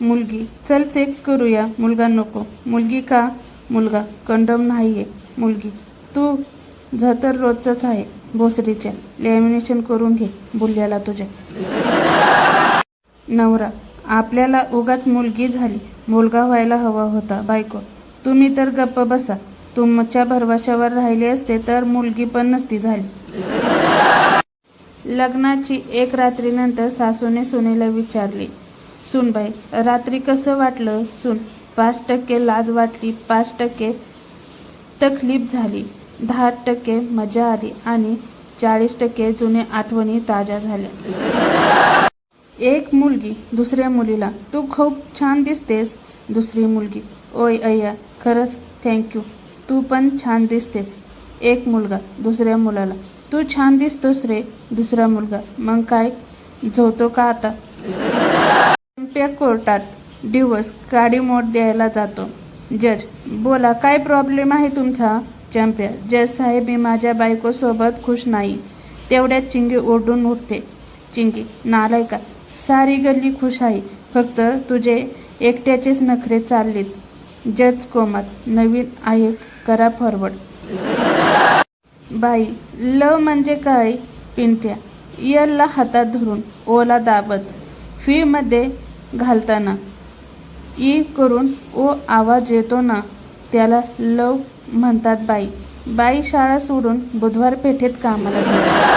मुलगी, चल सेक्स करूया. मुलगा, नको. मुलगी, का? मुलगा, कंडम नाहीये. मुलगी, तू तर रोजच आहे. भोसरीच्या लॅमिनेशन करून घे बुल्याला तुझ्या. नवरा, आपल्याला उगाच मुलगी झाली, मुलगा व्हायला हवा होता. बायको, तुम्ही तर गप्प बसा. तुमच्या भरवशावर राहिले असते तर मुलगी पण नसती झाली. लग्नाची एक रात्रीनंतर सासूने सुनेला विचारले, सुनबाई, रात्री कसं वाटलं? सून, 5% लाज वाटली, 5% तकलीफ झाली, 10% मजा आली आणि 40% जुने आठवणी ताज्या झाल्या. एक मुलगी दुसऱ्या मुलीला, तू खूप छान दिसतेस. दुसरी मुलगी, ओय अय्या, खरंच थँक्यू, तू पण छान दिसतेस. एक मुलगा दुसऱ्या मुलाला, तू छान दिसतोस रे. दुसरा मुलगा, मग काय झोतो का आता? चंप्या कोर्टात डिवोर्स काडीमोड द्यायला जातो. जज, बोला काय प्रॉब्लेम आहे तुमचा? चंप्या, जज साहेब, मी माझ्या बायकोसोबत खुश नाही. तेवढ्यात चिंगी ओरडून उठते. चिंगी, नालायका, सारी गल्ली खुश आहे, फक्त तुझे एकट्याचेच नखरे चाललेत. जज कोमत, नवीन आहे, करा फॉरवर्ड. बाई, ल म्हणजे काय? पिंट्या, यलला हातात धरून ओला दाबत फी मध्ये घालताना ई करून ओ आवाज येतो ना, त्याला लव म्हणतात. बाई, बाई शाळा सोडून बुधवार पेठेत कामाला गेली.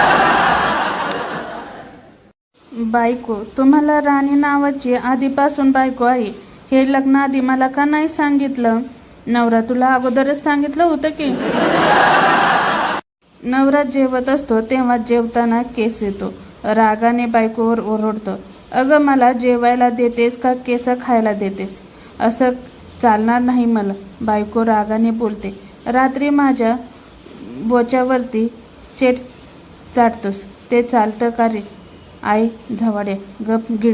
बायको, तुम्हाला राणी नावाची आधीपासून बायको आहे, हे लग्नाआधी मला का नाही सांगितलं? नवरा, तुला अगोदरच सांगितलं होतं की. नवरा जेवत असतो तेव्हा जेवताना केस येतो. रागाने बायकोवर ओरडतो, अगं मला जेवायला देतेस का केस खायला देतेस? असं चालणार नाही मला. बायको रागाने बोलते, रात्री माझ्या बोच्यावरती शेट चाटतोस, ते चालतं का रे? आई झवाड्या, गप गिळ.